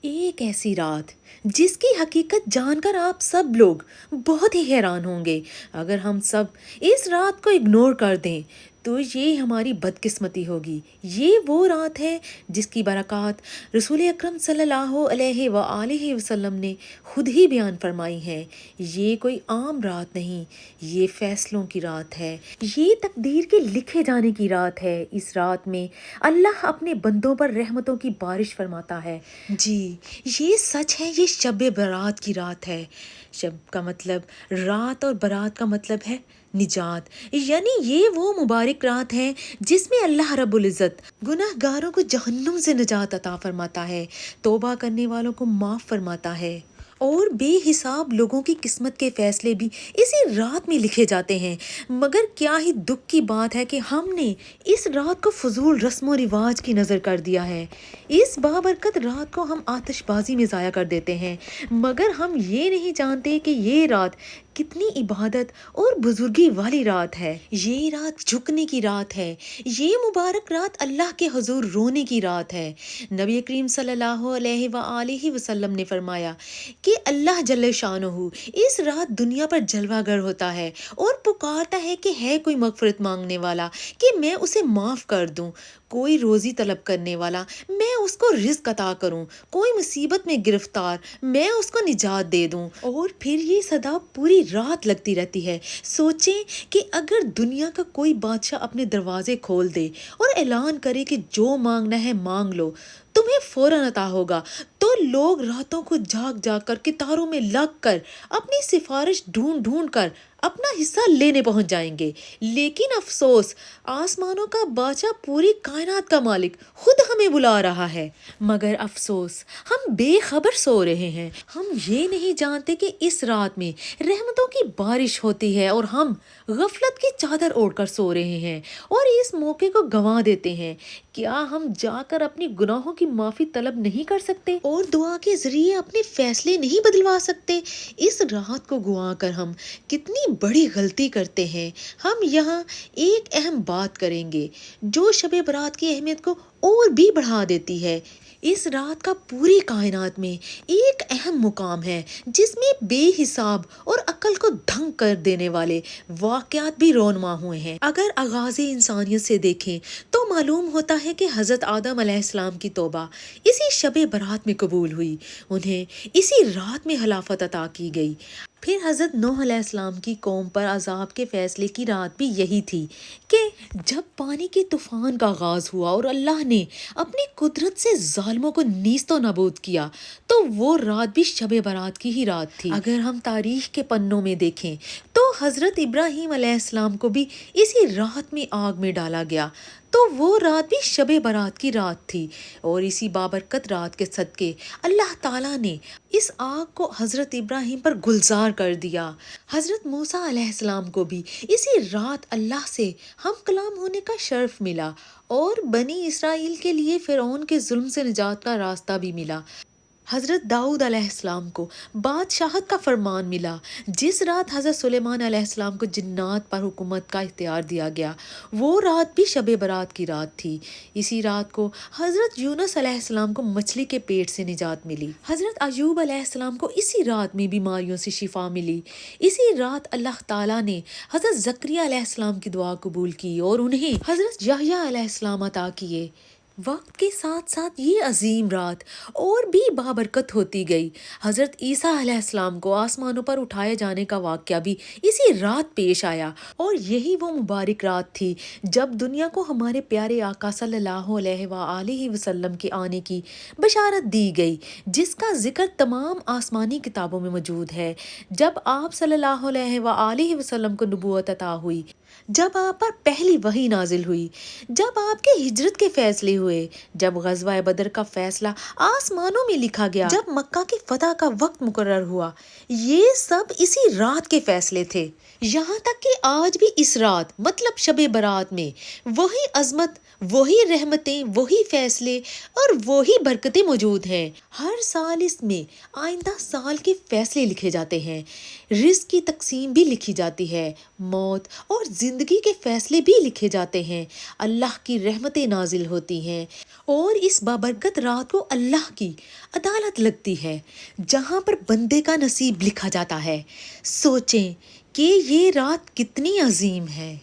ایک ایسی رات جس کی حقیقت جان کر آپ سب لوگ بہت ہی حیران ہوں گے۔ اگر ہم سب اس رات کو اگنور کر دیں تو یہ ہماری بدقسمتی ہوگی۔ یہ وہ رات ہے جس کی برکات رسول اکرم صلی اللہ علیہ وآلہ وسلم نے خود ہی بیان فرمائی ہیں۔ یہ کوئی عام رات نہیں، یہ فیصلوں کی رات ہے، یہ تقدیر کے لکھے جانے کی رات ہے۔ اس رات میں اللہ اپنے بندوں پر رحمتوں کی بارش فرماتا ہے۔ جی، یہ سچ ہے، یہ شب برات کی رات ہے۔ شب کا مطلب رات اور برات کا مطلب ہے نجات، یعنی یہ وہ مبارک رات ہے جس میں اللہ رب العزت گناہ گاروں کو جہنم سے نجات عطا فرماتا ہے، توبہ کرنے والوں کو معاف فرماتا ہے، اور بے حساب لوگوں کی قسمت کے فیصلے بھی اسی رات میں لکھے جاتے ہیں۔ مگر کیا ہی دکھ کی بات ہے کہ ہم نے اس رات کو فضول رسم و رواج کی نظر کر دیا ہے۔ اس بابرکت رات کو ہم آتش بازی میں ضائع کر دیتے ہیں، مگر ہم یہ نہیں جانتے کہ یہ رات کتنی عبادت اور بزرگی والی رات ہے۔ یہ رات جھکنے کی رات ہے، یہ مبارک رات اللہ کے حضور رونے کی رات ہے۔ نبی کریم صلی اللہ علیہ وآلہ وسلم نے فرمایا کہ اللہ جل شانہ اس رات دنیا پر جلوہ گر ہوتا ہے اور پکارتا ہے کہ ہے کوئی مغفرت مانگنے والا کہ میں اسے معاف کر دوں، کوئی روزی طلب کرنے والا میں اس کو رزق عطا کروں، کوئی مصیبت میں گرفتار میں اس کو نجات دے دوں۔ اور پھر یہ صدا پوری رات لگتی رہتی ہے۔ سوچیں کہ اگر دنیا کا کوئی بادشاہ اپنے دروازے کھول دے اور اعلان کرے کہ جو مانگنا ہے مانگ لو، تمہیں فوراً عطا ہوگا، تو لوگ راتوں کو جاگ جاگ کر قطاروں میں لگ کر اپنی سفارش ڈھونڈ ڈھونڈ کر اپنا حصہ لینے پہنچ جائیں گے۔ لیکن افسوس، آسمانوں کا بادشاہ، پوری کائنات کا مالک خود ہمیں بلا رہا ہے، مگر افسوس ہم بے خبر سو رہے ہیں۔ ہم یہ نہیں جانتے کہ اس رات میں رحمتوں کی بارش ہوتی ہے اور ہم غفلت کی چادر اوڑھ کر سو رہے ہیں اور اس موقع کو گنوا دیتے ہیں۔ کیا ہم جا کر اپنی گناہوں کی معافی طلب نہیں کر سکتے اور دعا کے ذریعے اپنے فیصلے نہیں بدلوا سکتے؟ اس رات کو گنوا کر ہم کتنی بڑی غلطی کرتے ہیں۔ ہم یہاں ایک اہم بات کریں گے جو شب برات کی اہمیت کو اور بھی بڑھا دیتی ہے۔ اس رات کا پوری کائنات میں ایک اہم مقام ہے جس میں بے حساب اور عقل کو دھنگ کر دینے والے واقعات بھی رونما ہوئے ہیں۔ اگر آغاز انسانیت سے دیکھیں تو معلوم ہوتا ہے کہ حضرت آدم علیہ السلام کی توبہ اسی شب برات میں قبول ہوئی، انہیں اسی رات میں خلافت عطا کی گئی۔ پھر حضرت نوح علیہ السلام کی قوم پر عذاب کے فیصلے کی رات بھی یہی تھی کہ جب پانی کے طوفان کا آغاز ہوا اور اللہ نے اپنی قدرت سے ظالموں کو نیست و نابود کیا، تو وہ رات بھی شب برات کی ہی رات تھی۔ اگر ہم تاریخ کے پنوں میں دیکھیں تو حضرت ابراہیم علیہ السلام کو بھی اسی رات میں آگ میں ڈالا گیا، تو وہ رات بھی شب برات کی رات تھی، اور اسی بابرکت رات کے صدقے اللہ تعالیٰ نے اس آگ کو حضرت ابراہیم پر گلزار کر دیا۔ حضرت موسیٰ علیہ السلام کو بھی اسی رات اللہ سے ہم کلام ہونے کا شرف ملا، اور بنی اسرائیل کے لیے فرعون کے ظلم سے نجات کا راستہ بھی ملا۔ حضرت داؤد علیہ السلام کو بادشاہت کا فرمان ملا۔ جس رات حضرت سلیمان علیہ السلام کو جنات پر حکومت کا اختیار دیا گیا، وہ رات بھی شب برات کی رات تھی۔ اسی رات کو حضرت یونس علیہ السلام کو مچھلی کے پیٹ سے نجات ملی۔ حضرت ایوب علیہ السلام کو اسی رات میں بیماریوں سے شفا ملی۔ اسی رات اللہ تعالیٰ نے حضرت زکریا علیہ السلام کی دعا قبول کی اور انہیں حضرت یحییٰ علیہ السلام عطا کیے۔ وقت کے ساتھ ساتھ یہ عظیم رات اور بھی بابرکت ہوتی گئی۔ حضرت عیسیٰ علیہ السلام کو آسمانوں پر اٹھائے جانے کا واقعہ بھی اسی رات پیش آیا، اور یہی وہ مبارک رات تھی جب دنیا کو ہمارے پیارے آقا صلی اللہ علیہ وآلہ وسلم کے آنے کی بشارت دی گئی، جس کا ذکر تمام آسمانی کتابوں میں موجود ہے۔ جب آپ صلی اللہ علیہ وآلہ وسلم کو نبوت عطا ہوئی، جب آپ پر پہلی وحی نازل ہوئی، جب آپ کے ہجرت کے فیصلے ہوئے، جب غزوہ بدر کا فیصلہ آسمانوں میں لکھا گیا، جب مکہ کی فتح کا وقت مقرر ہوا، یہ سب اسی رات کے فیصلے تھے۔ یہاں تک کہ آج بھی اس رات مطلب شب برات میں وہی عظمت، وہی رحمتیں، وہی فیصلے اور وہی برکتیں موجود ہیں۔ ہر سال اس میں آئندہ سال کے فیصلے لکھے جاتے ہیں، رزق کی تقسیم بھی لکھی جاتی ہے، موت اور زندگی کے فیصلے بھی لکھے جاتے ہیں، اللہ کی رحمتیں نازل ہوتی ہیں، اور اس بابرکت رات کو اللہ کی عدالت لگتی ہے جہاں پر بندے کا نصیب لکھا جاتا ہے۔ سوچیں کہ یہ رات کتنی عظیم ہے۔